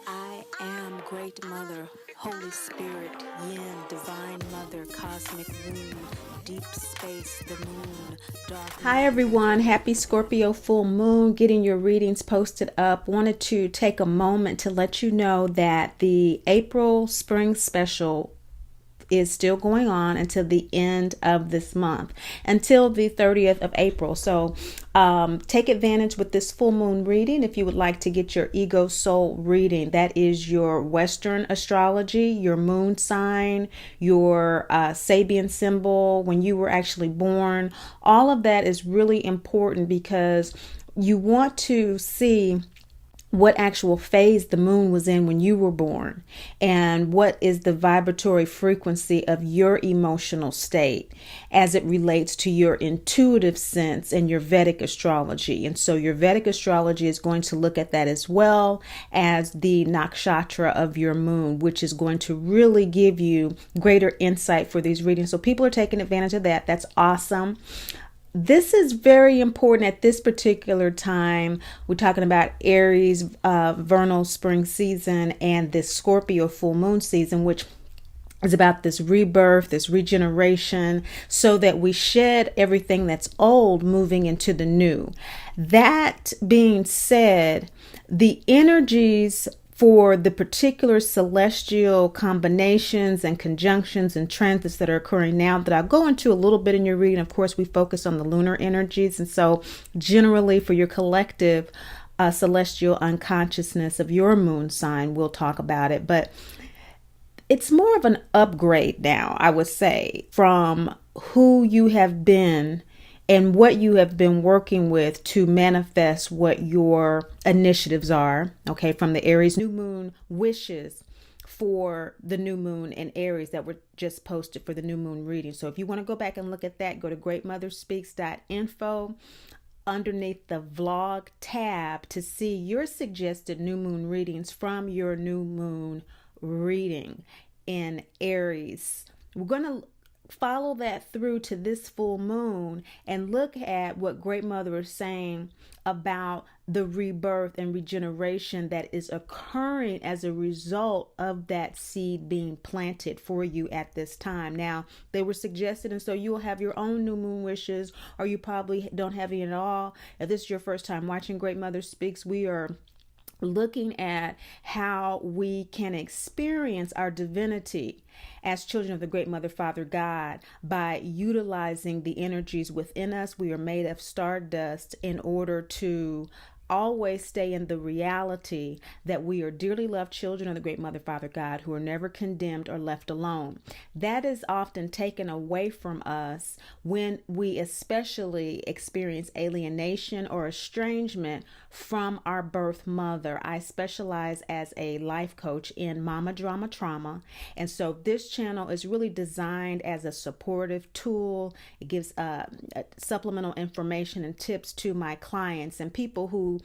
I am Great Mother, Holy Spirit, Yin, Divine Mother, Cosmic Womb, Deep Space, the Moon, Dark. Hi everyone, happy Scorpio full moon. Getting your readings posted up. Wanted to take a moment to let you know that the April Spring Special is still going on until the end of this month, until the 30th of April. So take advantage with this full moon reading. If you would like to get your ego soul reading, that is your Western astrology, your moon sign, your Sabian symbol, when you were actually born. All of that is really important because you want to see what actual phase the moon was in when you were born, and what is the vibratory frequency of your emotional state as it relates to your intuitive sense and your Vedic astrology. And so your Vedic astrology is going to look at that, as well as the nakshatra of your moon, which is going to really give you greater insight for these readings. So people are taking advantage of that. That's awesome. This is very important at this particular time. We're talking about Aries vernal spring season and this Scorpio full moon season, which is about this rebirth, this regeneration, so that we shed everything that's old, moving into the new. That being said, the energies for the particular celestial combinations and conjunctions and transits that are occurring now, that I'll go into a little bit in your reading. Of course, we focus on the lunar energies. And so generally for your collective celestial unconsciousness of your moon sign, we'll talk about it. But it's more of an upgrade now, I would say, from who you have been and what you have been working with to manifest what your initiatives are. Okay, from the Aries new moon wishes for the new moon in Aries that were just posted for the new moon reading. So if you want to go back and look at that, go to greatmotherspeaks.info underneath the vlog tab to see your suggested new moon readings from your new moon reading in Aries. We're going to follow that through to this full moon and look at what Great Mother is saying about the rebirth and regeneration that is occurring as a result of that seed being planted for you at this time. Now, they were suggested, and so you'll have your own new moon wishes, or you probably don't have any at all. If this is your first time watching Great Mother Speaks, we are looking at how we can experience our divinity as children of the Great Mother, Father God, by utilizing the energies within us. We are made of stardust in order to always stay in the reality that we are dearly loved children of the Great Mother, Father God, who are never condemned or left alone. That is often taken away from us when we especially experience alienation or estrangement from our birth mother. I specialize as a life coach in mama drama trauma, and so this channel is really designed as a supportive tool. It gives supplemental information and tips to my clients and people who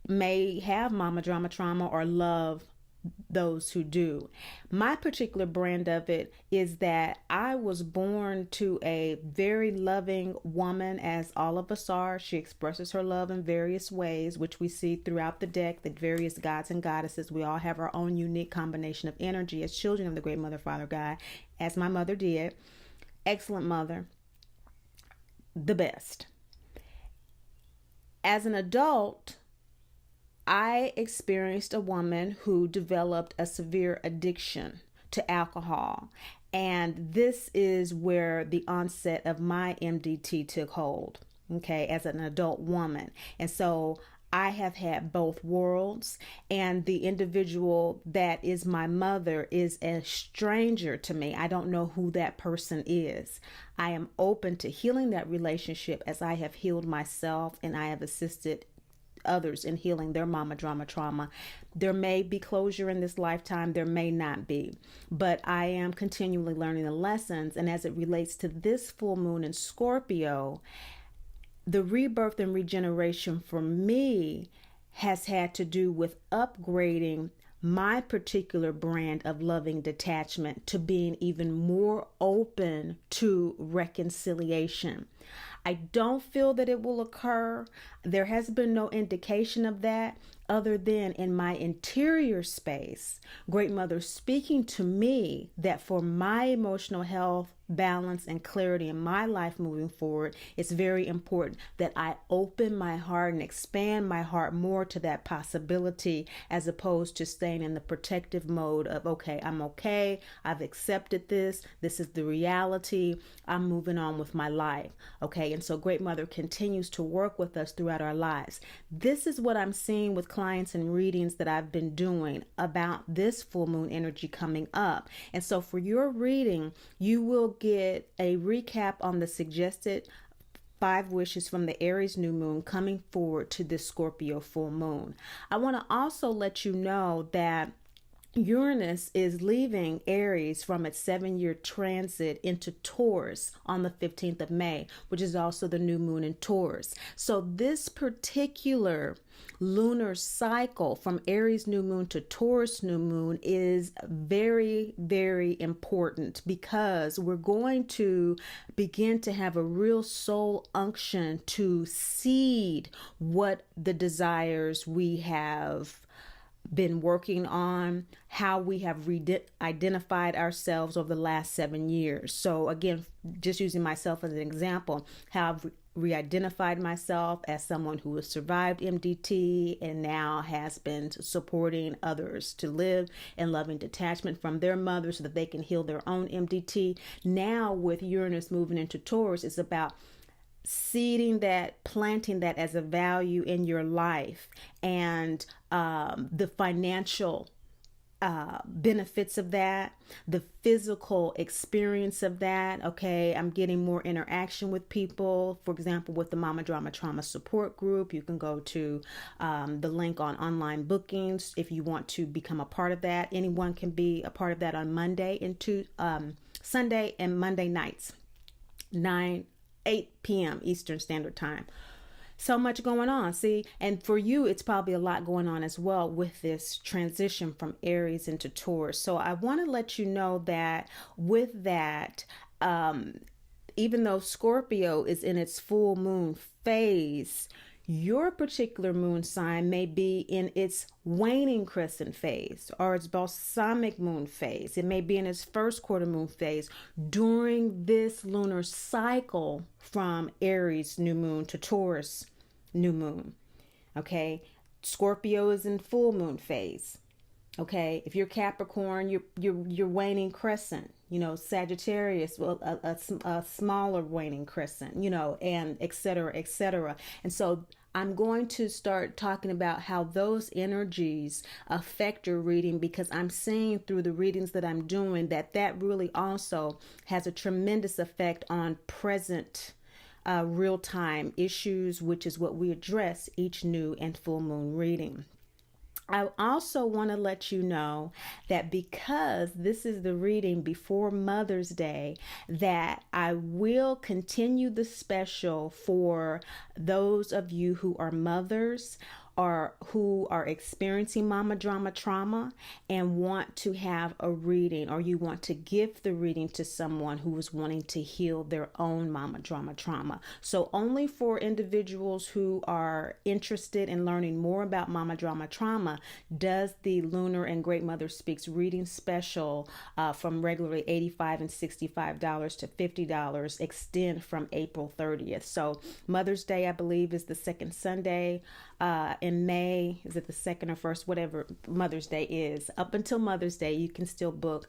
may have mama drama trauma or love those who do. My particular brand of it is that I was born to a very loving woman, as all of us are. She expresses her love in various ways, which we see throughout the deck, the various gods and goddesses. We all have our own unique combination of energy as children of the Great Mother, Father God, as my mother did. Excellent mother, the best. As an adult, I experienced a woman who developed a severe addiction to alcohol. And this is where the onset of my MDT took hold, okay, as an adult woman. And so I have had both worlds, and the individual that is my mother is a stranger to me. I don't know who that person is. I am open to healing that relationship as I have healed myself, and I have assisted others in healing their mama drama trauma. There may be closure in this lifetime, there may not be, but I am continually learning the lessons. And as it relates to this full moon in Scorpio, the rebirth and regeneration for me has had to do with upgrading my particular brand of loving detachment to being even more open to reconciliation. I don't feel that it will occur. There has been no indication of that other than in my interior space, Great Mother speaking to me that for my emotional health, balance, and clarity in my life moving forward, it's very important that I open my heart and expand my heart more to that possibility, as opposed to staying in the protective mode of, okay, I'm okay, I've accepted this is the reality, I'm moving on with my life. Okay, and so Great Mother continues to work with us throughout our lives. This is what I'm seeing with clients and readings that I've been doing about this full moon energy coming up. And so for your reading, you will get a recap on the suggested 5 wishes from the Aries new moon coming forward to this Scorpio full moon. I want to also let you know that Uranus is leaving Aries from its 7-year transit into Taurus on the 15th of May, which is also the new moon in Taurus. So this particular lunar cycle from Aries new moon to Taurus new moon is very, very important, because we're going to begin to have a real soul unction to seed what the desires we have been working on, how we have identified ourselves over the last 7 years. So again, just using myself as an example, how I've re-identified myself as someone who has survived MDT and now has been supporting others to live in loving detachment from their mother so that they can heal their own MDT. Now with Uranus moving into Taurus, it's about seeding that, planting that as a value in your life, and the financial benefits of that, the physical experience of that. Okay, I'm getting more interaction with people. For example, with the Mama Drama Trauma Support Group, you can go to the link on online bookings if you want to become a part of that. Anyone can be a part of that on Monday into Sunday and Monday nights, 8 p.m. Eastern Standard Time. So much going on, see? And for you, it's probably a lot going on as well with this transition from Aries into Taurus. So I want to let you know that with that, even though Scorpio is in its full moon phase, your particular moon sign may be in its waning crescent phase or its balsamic moon phase. It may be in its first quarter moon phase during this lunar cycle from Aries new moon to Taurus new moon. Okay, Scorpio is in full moon phase. Okay, if you're Capricorn, you're waning crescent. You know, Sagittarius, well, a smaller waning crescent. You know, and et cetera, et cetera. And so I'm going to start talking about how those energies affect your reading, because I'm seeing through the readings that I'm doing that really also has a tremendous effect on present real-time issues, which is what we address each new and full moon reading. I also want to let you know that because this is the reading before Mother's Day, that I will continue the special for those of you who are mothers or who are experiencing mama drama trauma and want to have a reading, or you want to give the reading to someone who is wanting to heal their own mama drama trauma. So only for individuals who are interested in learning more about mama drama trauma does the Lunar and Great Mother Speaks reading special from regularly $85 and $65 to $50 extend from April 30th. So Mother's Day, I believe, is the second Sunday in May. Is it the second or first? Whatever Mother's Day is. Up until Mother's Day, you can still book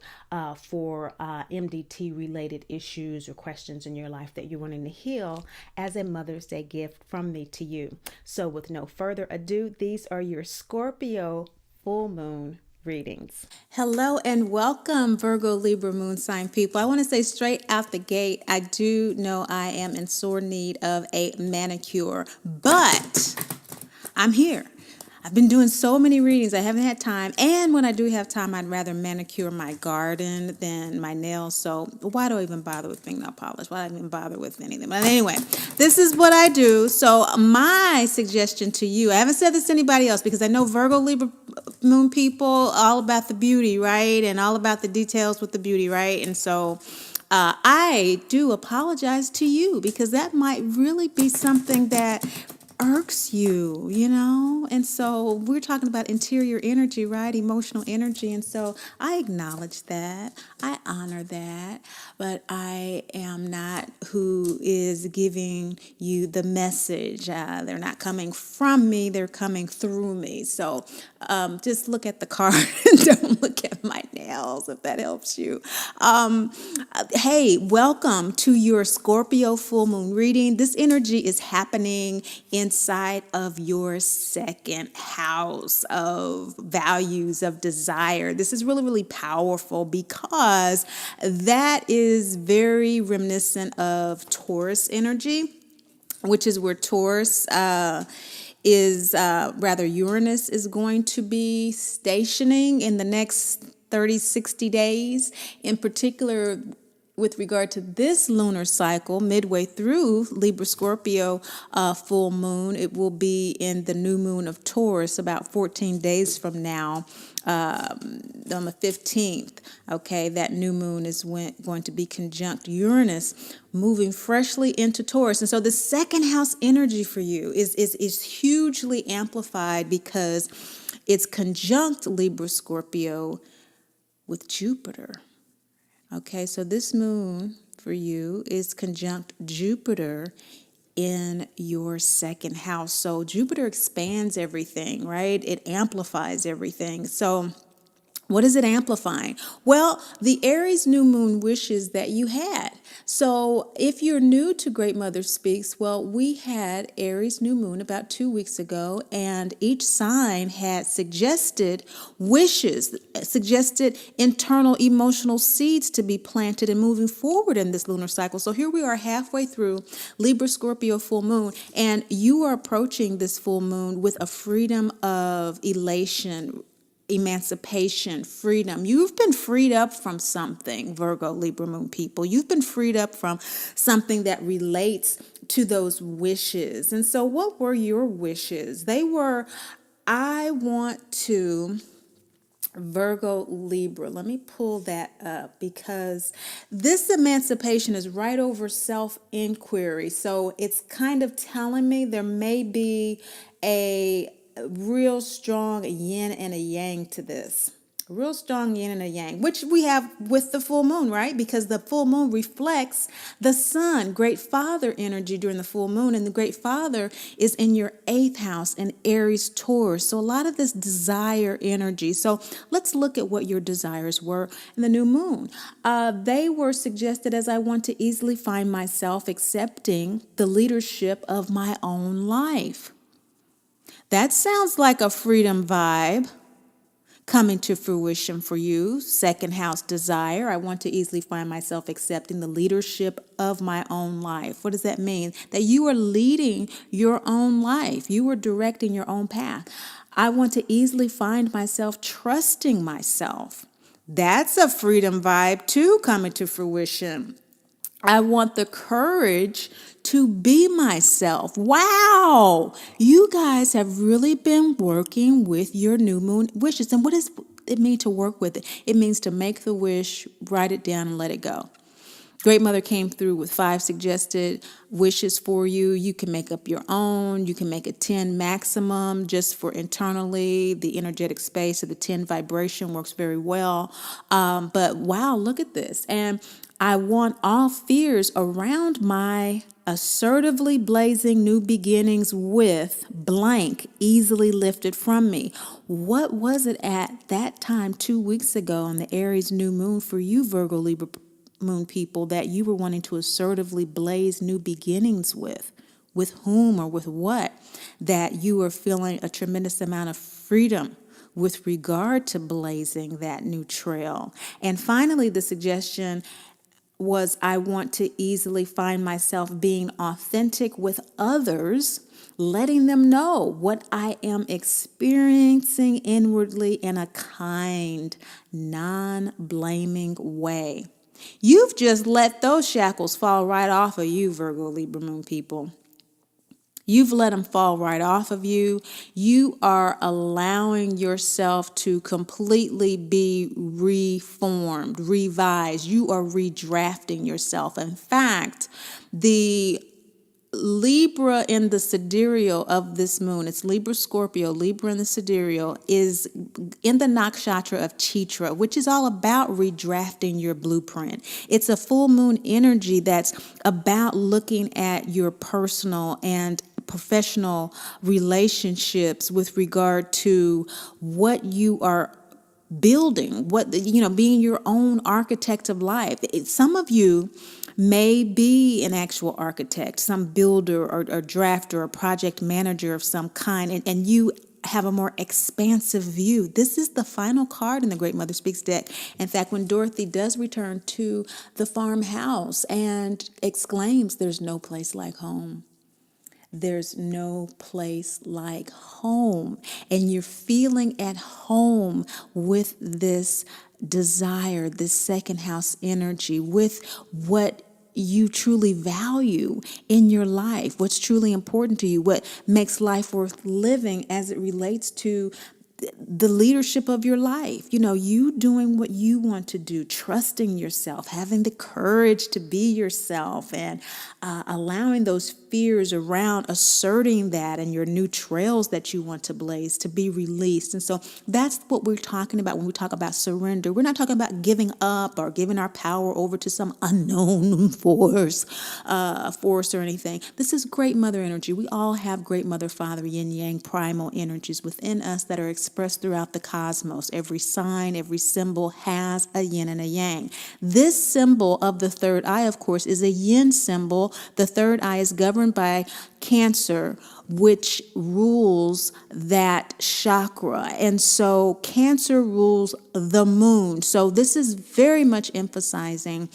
for MDT related issues or questions in your life that you're wanting to heal as a Mother's Day gift from me to you. So with no further ado, these are your Scorpio full moon readings. Hello and welcome, Virgo, Libra, moon sign people. I want to say straight out the gate, I do know I am in sore need of a manicure, but I'm here. I've been doing so many readings. I haven't had time. And when I do have time, I'd rather manicure my garden than my nails. So why do I even bother with fingernail polish? Why do I even bother with anything? But anyway, this is what I do. So my suggestion to you, I haven't said this to anybody else because I know Virgo, Libra, moon people, all about the beauty, right? And all about the details with the beauty, right? And so I do apologize to you because that might really be something that irks you, And so we're talking about interior energy, right? Emotional energy. And so I acknowledge that. I honor that. But I am not who is giving you the message. They're not coming from me. They're coming through me. So just look at the card and don't look at my nails, if that helps you. Hey, welcome to your Scorpio full moon reading. This energy is happening inside of your second house of values, of desire. This is really, really powerful because that is very reminiscent of Taurus energy, which is where Taurus Uranus is going to be stationing in the next 30, 60 days. In particular, with regard to this lunar cycle, midway through Libra Scorpio full moon, it will be in the new moon of Taurus about 14 days from now, on the 15th. Okay, that new moon is going to be conjunct Uranus, moving freshly into Taurus. And so the second house energy for you is hugely amplified because it's conjunct Libra Scorpio with Jupiter. Okay, so this moon for you is conjunct Jupiter in your second house. So Jupiter expands everything, right? It amplifies everything. So what is it amplifying? Well, the Aries new moon wishes that you had. So if you're new to Great Mother Speaks, well, we had Aries new moon about 2 weeks ago, and each sign had suggested wishes, suggested internal emotional seeds to be planted and moving forward in this lunar cycle. So here we are halfway through Libra Scorpio full moon, and you are approaching this full moon with a freedom of elation, emancipation, freedom. You've been freed up from something, Virgo, Libra moon people. You've been freed up from something that relates to those wishes. And so what were your wishes? They were, I want to, Virgo, Libra. Let me pull that up because this emancipation is right over self-inquiry. So it's kind of telling me there may be a real strong yin and a yang to this. Real strong yin and a yang, which we have with the full moon, right? Because the full moon reflects the sun, great father energy during the full moon. And the great father is in your 8th house in Aries Taurus. So a lot of this desire energy. So let's look at what your desires were in the new moon. They were suggested as I want to easily find myself accepting the leadership of my own life. That sounds like a freedom vibe coming to fruition for you. Second house desire. I want to easily find myself accepting the leadership of my own life. What does that mean? That you are leading your own life. You are directing your own path. I want to easily find myself trusting myself. That's a freedom vibe too coming to fruition. I want the courage to be myself. Wow. You guys have really been working with your new moon wishes. And what does it mean to work with it? It means to make the wish, write it down, and let it go. Great Mother came through with 5 suggested wishes for you. You can make up your own. You can make a 10 maximum just for internally. The energetic space of the 10 vibration works very well. But wow, look at this. And I want all fears around my assertively blazing new beginnings with blank easily lifted from me. What was it at that time 2 weeks ago on the Aries new moon for you, Virgo, Libra moon people, that you were wanting to assertively blaze new beginnings with? With whom or with what? That you were feeling a tremendous amount of freedom with regard to blazing that new trail. And finally, the suggestion was I want to easily find myself being authentic with others, letting them know what I am experiencing inwardly in a kind, non-blaming way. You've just let those shackles fall right off of you, Virgo, Libra moon people. You've let them fall right off of you. You are allowing yourself to completely be reformed, revised. You are redrafting yourself. In fact, the Libra in the sidereal of this moon, it's Libra Scorpio, Libra in the sidereal is in the nakshatra of Chitra, which is all about redrafting your blueprint. It's a full moon energy that's about looking at your personal and professional relationships with regard to what you are building, being your own architect of life. Some of you may be an actual architect, some builder or drafter or project manager of some kind, and you have a more expansive view. This is the final card in the Great Mother Speaks deck. In fact, when Dorothy does return to the farmhouse and exclaims, "There's no place like home." There's no place like home. And you're feeling at home with this desire, this second house energy, with what you truly value in your life, what's truly important to you, what makes life worth living as it relates to the leadership of your life. You doing what you want to do, trusting yourself, having the courage to be yourself, and allowing those fears around asserting that and your new trails that you want to blaze to be released. And so that's what we're talking about when we talk about surrender. We're not talking about giving up or giving our power over to some unknown force or anything. This is Great Mother energy. We all have Great Mother, Father, Yin Yang, primal energies within us that are expressed throughout the cosmos. Every sign, every symbol has a yin and a yang. This symbol of the third eye, of course, is a yin symbol. The third eye is governed by Cancer, which rules that chakra. And so Cancer rules the moon. So this is very much emphasizing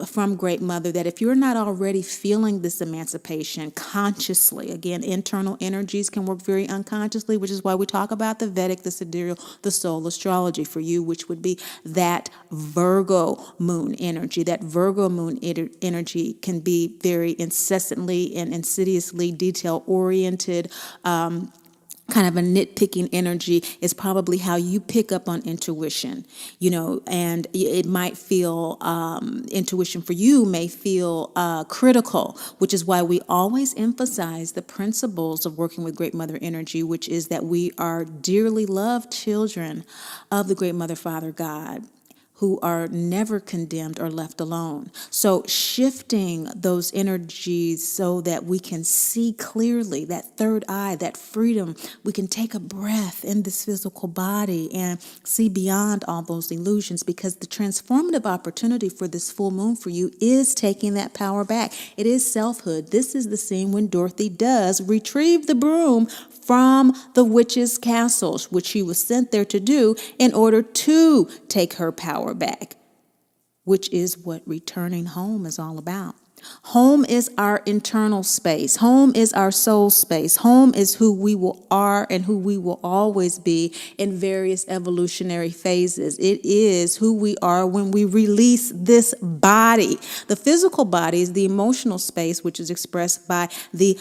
from Great Mother that if you're not already feeling this emancipation consciously, again, internal energies can work very unconsciously, which is why we talk about the Vedic, the sidereal, the soul astrology for you, which would be that Virgo moon energy. That Virgo moon energy can be very incessantly and insidiously detail-oriented, kind of a nitpicking energy is probably how you pick up on intuition, and it might feel, intuition for you may feel critical, which is why we always emphasize the principles of working with Great Mother energy, which is that we are dearly loved children of the Great Mother, Father, God, who are never condemned or left alone. So shifting those energies so that we can see clearly, that third eye, that freedom, we can take a breath in this physical body and see beyond all those illusions, because the transformative opportunity for this full moon for you is taking that power back. It is selfhood. This is the scene when Dorothy does retrieve the broom from the witch's castles, which she was sent there to do in order to take her power back, which is what returning home is all about. Home is our internal space. Home is our soul space. Home is who we are and who we will always be in various evolutionary phases. It is who we are when we release this body. The physical body is the emotional space, which is expressed by the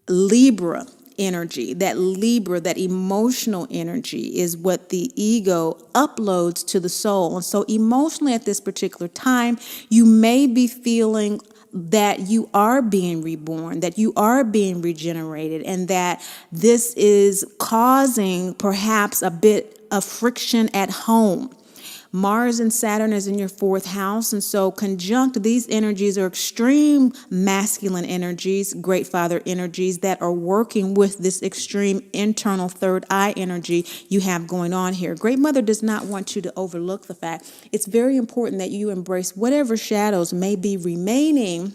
Libra energy. That Libra, that emotional energy, is what the ego uploads to the soul. And so emotionally at this particular time, you may be feeling that you are being reborn, that you are being regenerated, and that this is causing perhaps a bit of friction at home. Mars and Saturn is in your fourth house, and so conjunct, these energies are extreme masculine energies, Great Father energies that are working with this extreme internal third eye energy you have going on here. Great Mother does not want you to overlook the fact it's very important that you embrace whatever shadows may be remaining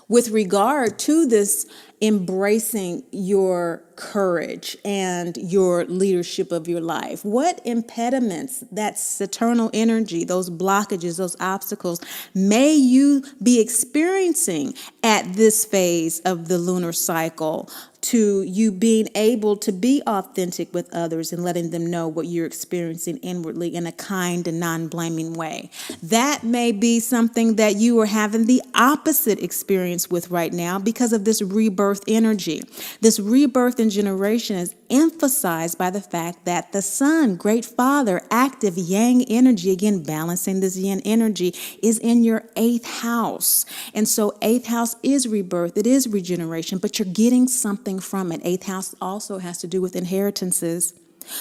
with regard to this embracing your courage and your leadership of your life. What impediments, that Saturnal energy, those blockages, those obstacles, may you be experiencing at this phase of the lunar cycle to you being able to be authentic with others and letting them know what you're experiencing inwardly in a kind and non-blaming way? That may be something that you are having the opposite experience with right now because of this rebirth energy. This rebirth in generation is emphasized by the fact that the sun, great father, active yang energy, again, balancing this yin energy, is in your 8th house. And so 8th house is rebirth, it is regeneration, but you're getting something from it. 8th house also has to do with inheritances.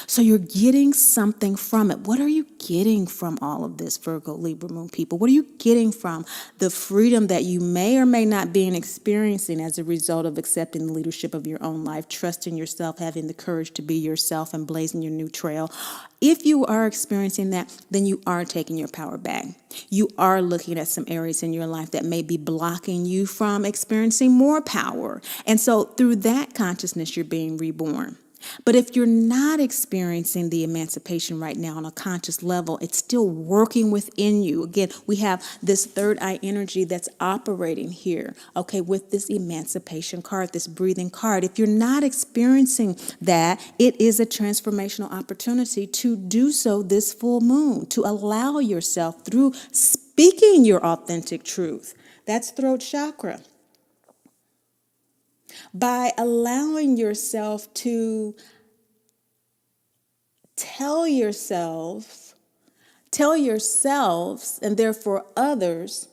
So you're getting something from it. What are you getting from all of this, Virgo, Libra, Moon people? What are you getting from the freedom that you may or may not be experiencing as a result of accepting the leadership of your own life, trusting yourself, having the courage to be yourself, and blazing your new trail? If you are experiencing that, then you are taking your power back. You are looking at some areas in your life that may be blocking you from experiencing more power. And so through that consciousness, you're being reborn. But if you're not experiencing the emancipation right now on a conscious level, it's still working within you. Again, we have this third eye energy that's operating here, okay, with this emancipation card, this breathing card. If you're not experiencing that, it is a transformational opportunity to do so this full moon, to allow yourself through speaking your authentic truth. That's throat chakra. By allowing yourself to tell yourselves, and therefore others,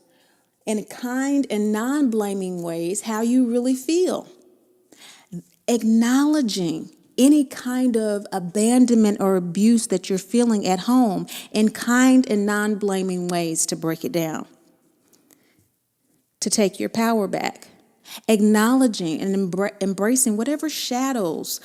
in kind and non-blaming ways, how you really feel. Acknowledging any kind of abandonment or abuse that you're feeling at home in kind and non-blaming ways, to break it down, to take your power back. Acknowledging and embracing whatever shadows,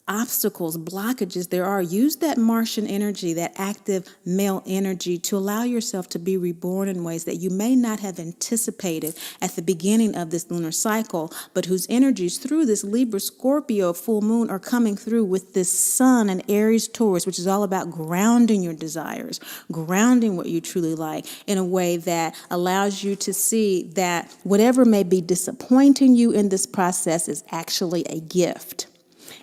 obstacles, blockages there are. Use that Martian energy, that active male energy, to allow yourself to be reborn in ways that you may not have anticipated at the beginning of this lunar cycle, but whose energies through this Libra Scorpio full moon are coming through with this sun and Aries Taurus, which is all about grounding your desires, grounding what you truly like in a way that allows you to see that whatever may be disappointing you in this process is actually a gift.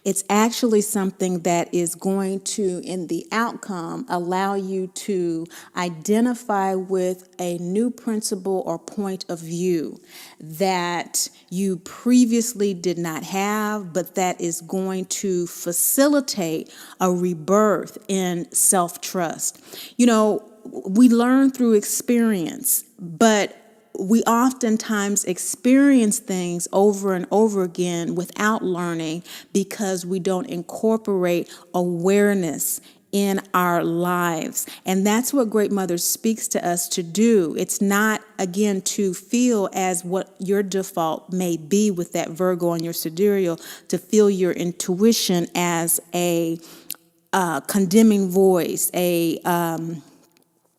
It's actually something that is going to, in the outcome, allow you to identify with a new principle or point of view that you previously did not have, but that is going to facilitate a rebirth in self-trust. You know, we learn through experience, but we oftentimes experience things over and over again without learning because we don't incorporate awareness in our lives. And that's what Great Mother speaks to us to do. It's not, again, to feel as what your default may be with that Virgo on your sidereal, to feel your intuition as a condemning voice, a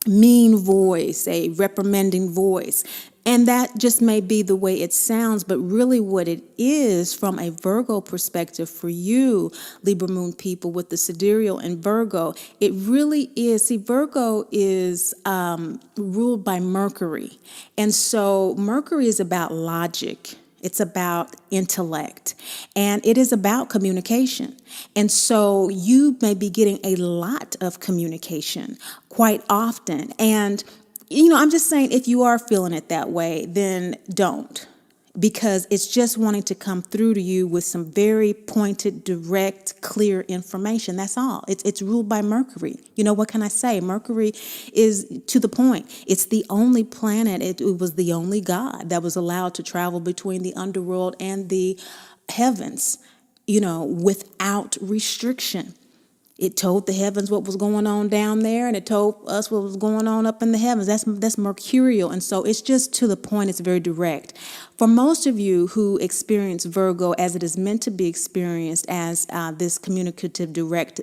mean voice, a reprimanding voice. And that just may be the way it sounds, but really what it is from a Virgo perspective for you, Libra Moon people with the sidereal and Virgo, it really is. See, Virgo is ruled by Mercury. And so Mercury is about logic. It's about intellect, and it is about communication. And so you may be getting a lot of communication quite often. And, you know, I'm just saying, if you are feeling it that way, then don't. Because it's just wanting to come through to you with some very pointed, direct, clear information. That's all. It's ruled by Mercury. You know, what can I say? Mercury is to the point. It's the only planet, it was the only god that was allowed to travel between the underworld and the heavens, you know, without restriction. It told the heavens what was going on down there, and it told us what was going on up in the heavens. That's mercurial, and so it's just to the point. It's very direct. For most of you who experience Virgo as it is meant to be experienced, as this communicative direct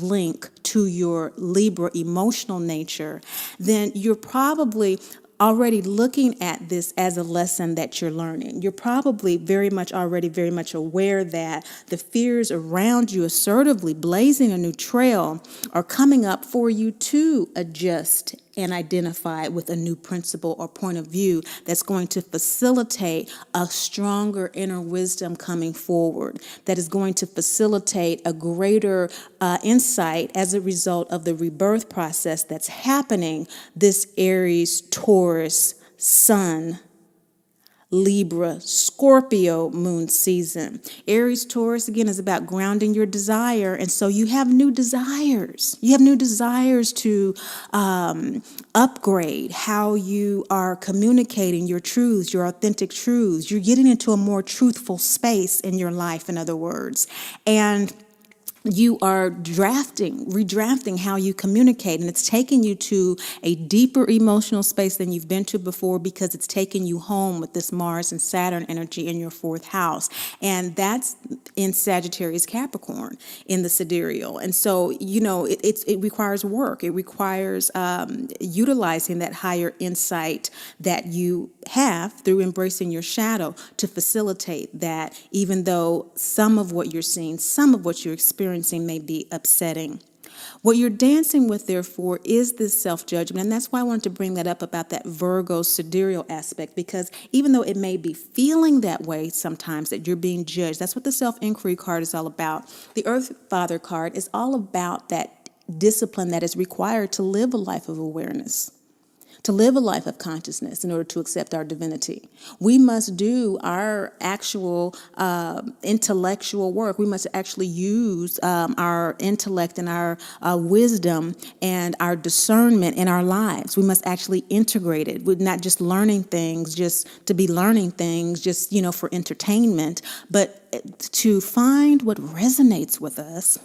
link to your Libra emotional nature, then you're probably already looking at this as a lesson that you're learning. You're probably very much aware that the fears around you assertively blazing a new trail are coming up for you to adjust and identify with a new principle or point of view that's going to facilitate a stronger inner wisdom coming forward, that is going to facilitate a greater insight as a result of the rebirth process that's happening this Aries, Taurus, Sun Libra, Scorpio moon season. Aries, Taurus, again, is about grounding your desire. And so you have new desires. You have new desires to upgrade how you are communicating your truths, your authentic truths. You're getting into a more truthful space in your life, in other words. And you are redrafting how you communicate, and it's taking you to a deeper emotional space than you've been to before, because it's taking you home with this Mars and Saturn energy in your fourth house. And that's in Sagittarius Capricorn in the sidereal. And so, it requires work. It requires utilizing that higher insight that you have through embracing your shadow to facilitate that, even though some of what you're seeing, some of what you're experiencing may be upsetting. What you're dancing with, therefore, is this self-judgment. And that's why I wanted to bring that up about that Virgo sidereal aspect, because even though it may be feeling that way sometimes, that you're being judged, that's what the self-inquiry card is all about. The Earth Father card is all about that discipline that is required to live a life of awareness, to live a life of consciousness in order to accept our divinity. We must do our actual intellectual work. We must actually use our intellect and our wisdom and our discernment in our lives. We must actually integrate it. We're not just learning things just to be learning things, just, for entertainment, but to find what resonates with us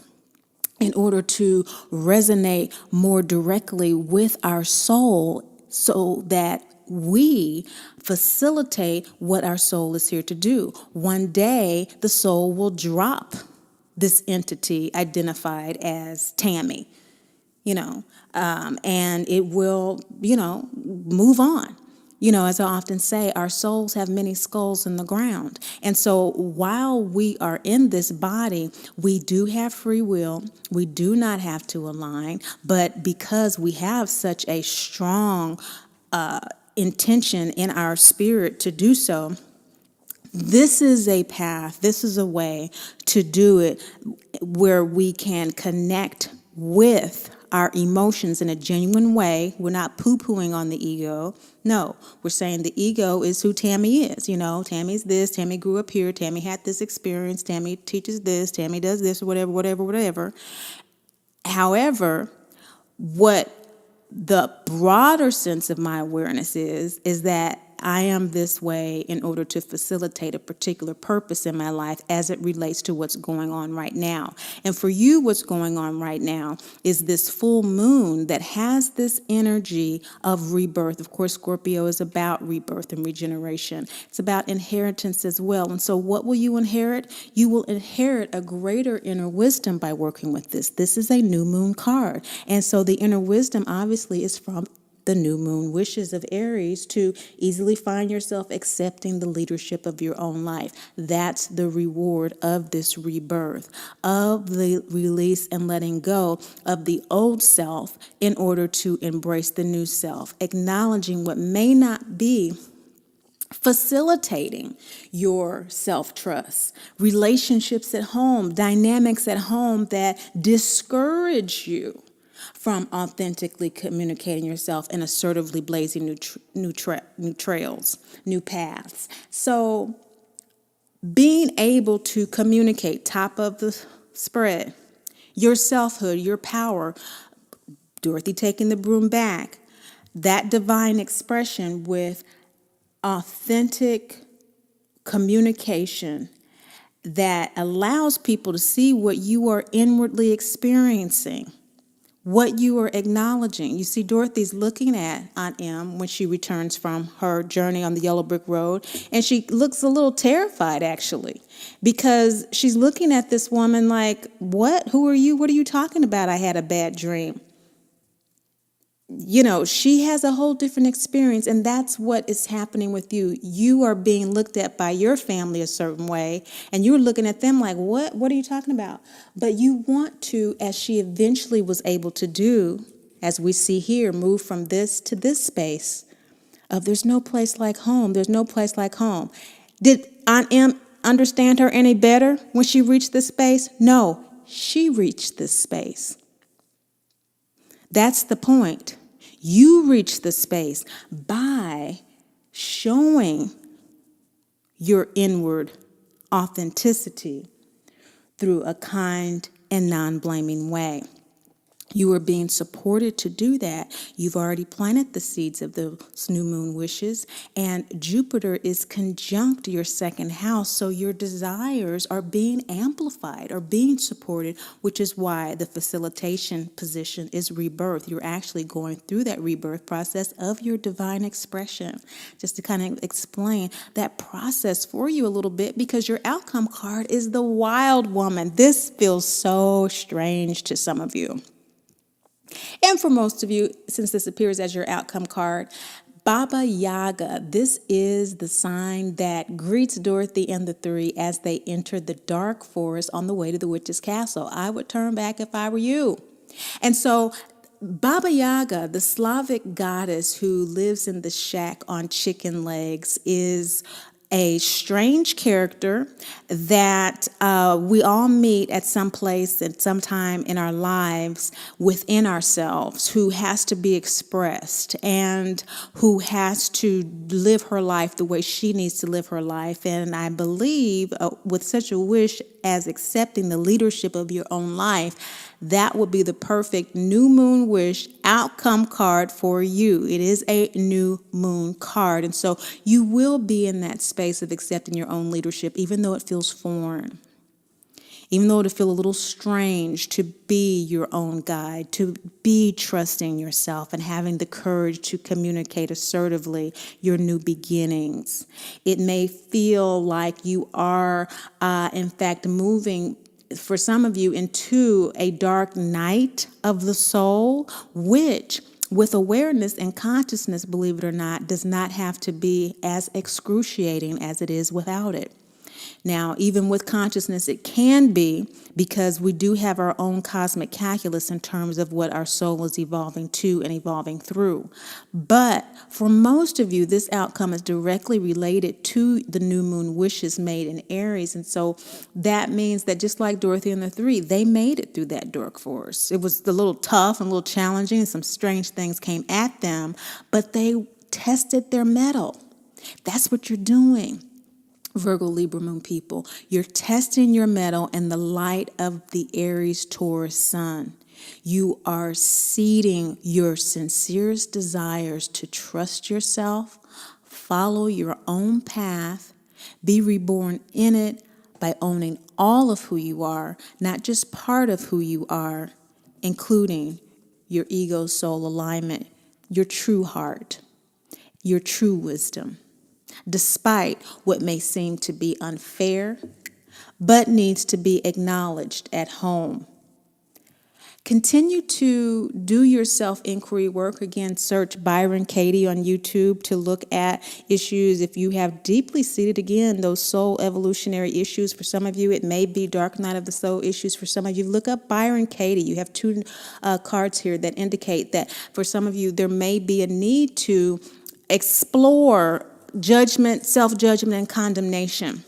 in order to resonate more directly with our soul, so that we facilitate what our soul is here to do. One day, the soul will drop this entity identified as Tammy, and it will, move on. As I often say, our souls have many skulls in the ground. And so while we are in this body, we do have free will. We do not have to align. But because we have such a strong intention in our spirit to do so, this is a path, this is a way to do it where we can connect with our emotions in a genuine way. We're not poo-pooing on the ego. No, we're saying the ego is who Tammy is. Tammy's this, Tammy grew up here, Tammy had this experience, Tammy teaches this, Tammy does this, or whatever. However, what the broader sense of my awareness is that I am this way in order to facilitate a particular purpose in my life as it relates to what's going on right now. And for you, what's going on right now is this full moon that has this energy of rebirth. Of course, Scorpio is about rebirth and regeneration. It's about inheritance as well. And so what will you inherit? You will inherit a greater inner wisdom by working with this. This is a new moon card. And so the inner wisdom obviously is from the new moon wishes of Aries to easily find yourself accepting the leadership of your own life. That's the reward of this rebirth, of the release and letting go of the old self in order to embrace the new self, acknowledging what may not be facilitating your self-trust, relationships at home, dynamics at home that discourage you from authentically communicating yourself and assertively blazing new trails, new paths. So being able to communicate, top of the spread, your selfhood, your power, Dorothy taking the broom back, that divine expression with authentic communication that allows people to see what you are inwardly experiencing, what you are acknowledging. You see, Dorothy's looking at Aunt Em when she returns from her journey on the yellow brick road, and she looks a little terrified, actually, because she's looking at this woman like, what? Who are you? What are you talking about? I had a bad dream. She has a whole different experience, and that's what is happening with you. You are being looked at by your family a certain way, and you're looking at them like, what? What are you talking about? But you want to, as she eventually was able to do, as we see here, move from this to this space of there's no place like home. There's no place like home. Did Aunt Em understand her any better when she reached this space? No, she reached this space. That's the point. You reach the space by showing your inward authenticity through a kind and non-blaming way. You are being supported to do that. You've already planted the seeds of those new moon wishes, and Jupiter is conjunct your second house, so your desires are being amplified or being supported, which is why the facilitation position is rebirth. You're actually going through that rebirth process of your divine expression. Just to kind of explain that process for you a little bit, because your outcome card is the Wild Woman. This feels so strange to some of you. And for most of you, since this appears as your outcome card, Baba Yaga, this is the sign that greets Dorothy and the three as they enter the dark forest on the way to the witch's castle. I would turn back if I were you. And so Baba Yaga, the Slavic goddess who lives in the shack on chicken legs, is a strange character that we all meet at some place at some time in our lives within ourselves, who has to be expressed and who has to live her life the way she needs to live her life. And I believe with such a wish as accepting the leadership of your own life, that would be the perfect new moon wish outcome card for you. It is a new moon card. And so you will be in that space of accepting your own leadership, even though it feels foreign, even though it'll feel a little strange to be your own guide, to be trusting yourself and having the courage to communicate assertively your new beginnings. It may feel like you are, in fact, moving for some of you into a dark night of the soul, which with awareness and consciousness, believe it or not, does not have to be as excruciating as it is without it. Now, even with consciousness, it can be, because we do have our own cosmic calculus in terms of what our soul is evolving to and evolving through. But for most of you, this outcome is directly related to the new moon wishes made in Aries. And so that means that just like Dorothy and the three, they made it through that dark forest. It was a little tough and a little challenging, and some strange things came at them, but they tested their mettle. That's what you're doing, Virgo, Libra, Moon people. You're testing your mettle in the light of the Aries, Taurus sun. You are seeding your sincerest desires to trust yourself, follow your own path, be reborn in it by owning all of who you are, not just part of who you are, including your ego soul alignment, your true heart, your true wisdom, despite what may seem to be unfair, but needs to be acknowledged at home. Continue to do your self-inquiry work. Again, search Byron Katie on YouTube to look at issues. If you have deeply seated, again, those soul evolutionary issues, for some of you, it may be dark night of the soul issues. For some of you, look up Byron Katie. You have two cards here that indicate that for some of you, there may be a need to explore judgment, self-judgment, and condemnation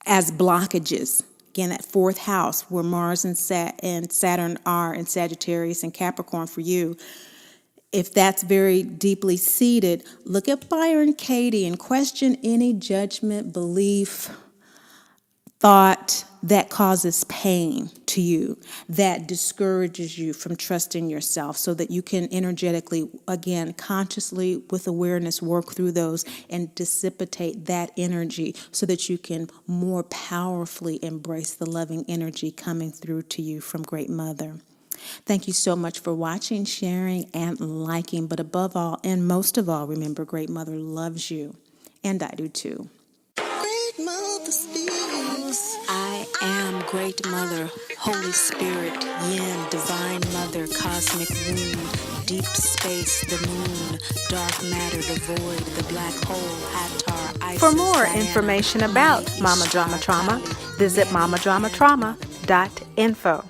as blockages. Again, that fourth house where Mars and Saturn are in Sagittarius and Capricorn for you. If that's very deeply seated, look at Byron Katie and question any judgment, belief, thought that causes pain to you, that discourages you from trusting yourself, so that you can energetically, again, consciously, with awareness, work through those and dissipate that energy so that you can more powerfully embrace the loving energy coming through to you from Great Mother. Thank you so much for watching, sharing, and liking. But above all, and most of all, remember, Great Mother loves you, and I do too. Great Mother speaks. I am Great Mother, Holy Spirit, Yin, Divine Mother, Cosmic Womb, Deep Space, the Moon, Dark Matter, the Void, the Black Hole, Hathor, Isis, For more Diana, information about Ishtar, Mama Drama Trauma, Kali, visit Mary, mamadramatrauma.info.